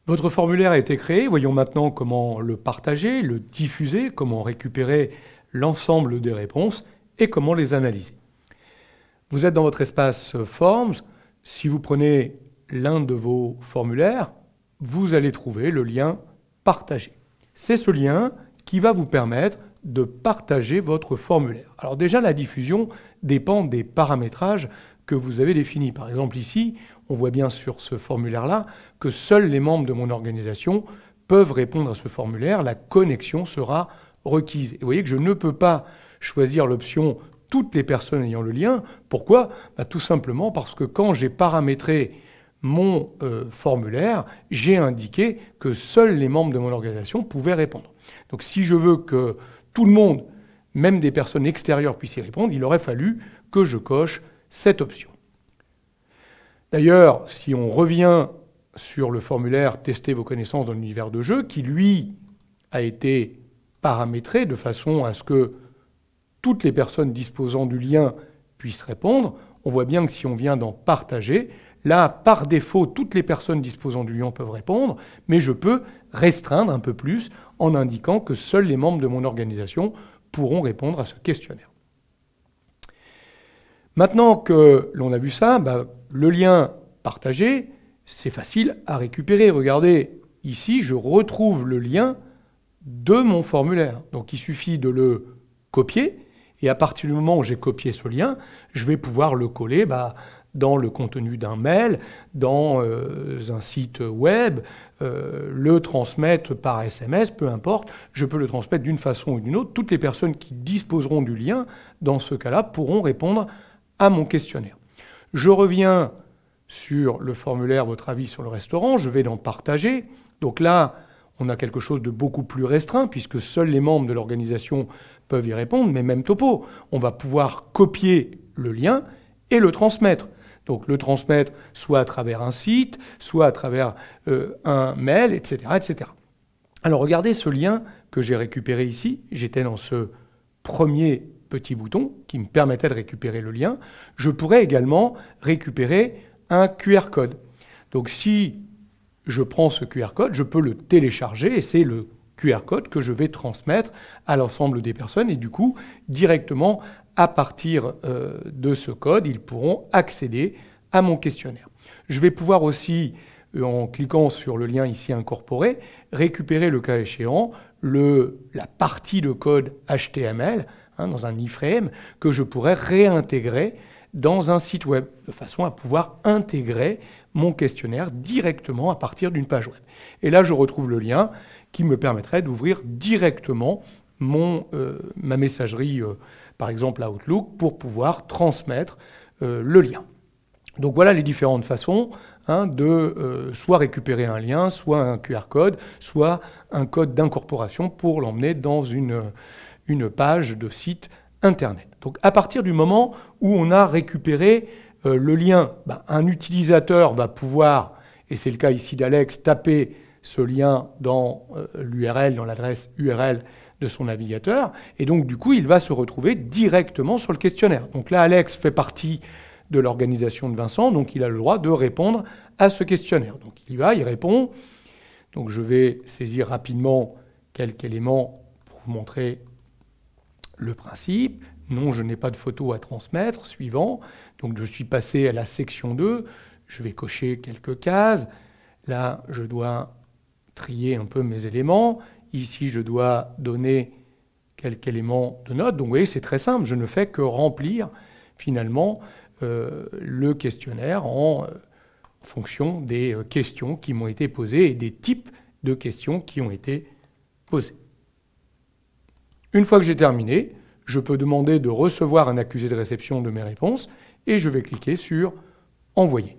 Votre formulaire a été créé, voyons maintenant comment le partager, le diffuser, comment récupérer l'ensemble des réponses et comment les analyser. Vous êtes dans votre espace Forms. Si vous prenez l'un de vos formulaires, vous allez trouver le lien Partager. C'est ce lien qui va vous permettre de partager votre formulaire. Alors déjà, la diffusion dépend des paramétrages que vous avez définis. Par exemple ici, on voit bien sur ce formulaire-là que seuls les membres de mon organisation peuvent répondre à ce formulaire. La connexion sera requise. Et vous voyez que je ne peux pas choisir l'option « toutes les personnes ayant le lien ». Pourquoi ? Tout simplement parce que quand j'ai paramétré mon formulaire, j'ai indiqué que seuls les membres de mon organisation pouvaient répondre. Donc si je veux que tout le monde, même des personnes extérieures, puissent y répondre, il aurait fallu que je coche cette option. D'ailleurs, si on revient sur le formulaire « Tester vos connaissances dans l'univers de jeu », qui lui a été paramétré de façon à ce que toutes les personnes disposant du lien puissent répondre, on voit bien que si on vient dans « Partager », là, par défaut, toutes les personnes disposant du lien peuvent répondre, mais je peux restreindre un peu plus en indiquant que seuls les membres de mon organisation pourront répondre à ce questionnaire. Maintenant que l'on a vu ça, le lien partagé, c'est facile à récupérer. Regardez, ici, je retrouve le lien de mon formulaire. Donc il suffit de le copier, et à partir du moment où j'ai copié ce lien, je vais pouvoir le coller dans le contenu d'un mail, dans un site web, le transmettre par SMS, peu importe. Je peux le transmettre d'une façon ou d'une autre. Toutes les personnes qui disposeront du lien, dans ce cas-là, pourront répondre à mon questionnaire. Je reviens sur le formulaire « Votre avis sur le restaurant ». Je vais dans « Partager ». Donc là, on a quelque chose de beaucoup plus restreint, puisque seuls les membres de l'organisation peuvent y répondre, mais même topo. On va pouvoir copier le lien et le transmettre. Donc le transmettre soit à travers un site, soit à travers un mail, etc., etc. Alors regardez ce lien que j'ai récupéré ici. J'étais dans ce premier petit bouton qui me permettait de récupérer le lien. Je pourrais également récupérer un QR code. Donc si je prends ce QR code, je peux le télécharger et c'est le QR code que je vais transmettre à l'ensemble des personnes et du coup, directement, à partir de ce code, ils pourront accéder à mon questionnaire. Je vais pouvoir aussi, en cliquant sur le lien ici incorporé, récupérer le cas échéant la partie de code HTML dans un iframe que je pourrais réintégrer dans un site web, de façon à pouvoir intégrer mon questionnaire directement à partir d'une page web. Et là, je retrouve le lien qui me permettrait d'ouvrir directement ma messagerie, par exemple Outlook, pour pouvoir transmettre le lien. Donc voilà les différentes façons de soit récupérer un lien, soit un QR code, soit un code d'incorporation pour l'emmener dans une page de site Internet. Donc à partir du moment où on a récupéré le lien, un utilisateur va pouvoir, et c'est le cas ici d'Alex, taper ce lien dans l'URL, dans l'adresse URL de son navigateur, et donc du coup il va se retrouver directement sur le questionnaire. Donc là Alex fait partie de l'organisation de Vincent, donc il a le droit de répondre à ce questionnaire. Donc il y va, il répond. Donc je vais saisir rapidement quelques éléments pour vous montrer le principe. Non, je n'ai pas de photo à transmettre. Suivant. Donc je suis passé à la section 2. Je vais cocher quelques cases. Là, je dois trier un peu mes éléments. Ici, je dois donner quelques éléments de note. Donc vous voyez, c'est très simple. Je ne fais que remplir finalement le questionnaire en fonction des questions qui m'ont été posées et des types de questions qui ont été posées. Une fois que j'ai terminé, je peux demander de recevoir un accusé de réception de mes réponses et je vais cliquer sur « Envoyer ».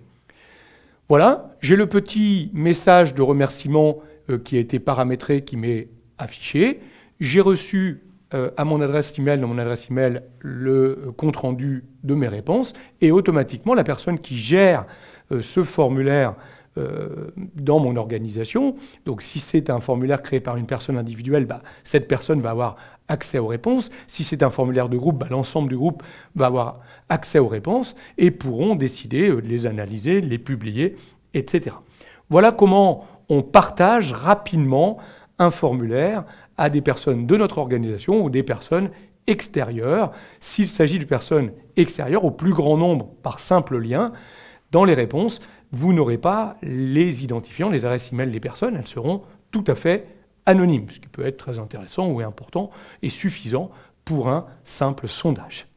Voilà, j'ai le petit message de remerciement qui a été paramétré, qui m'est affiché. J'ai reçu à mon adresse email, dans mon adresse email, le compte-rendu de mes réponses et automatiquement, la personne qui gère ce formulaire dans mon organisation, donc si c'est un formulaire créé par une personne individuelle, cette personne va avoir accès aux réponses. Si c'est un formulaire de groupe, l'ensemble du groupe va avoir accès aux réponses et pourront décider de les analyser, de les publier, etc. Voilà comment on partage rapidement un formulaire à des personnes de notre organisation ou des personnes extérieures. S'il s'agit de personnes extérieures, au plus grand nombre par simple lien, dans les réponses, vous n'aurez pas les identifiants, les adresses email des personnes, elles seront tout à fait anonymes, ce qui peut être très intéressant ou important et suffisant pour un simple sondage.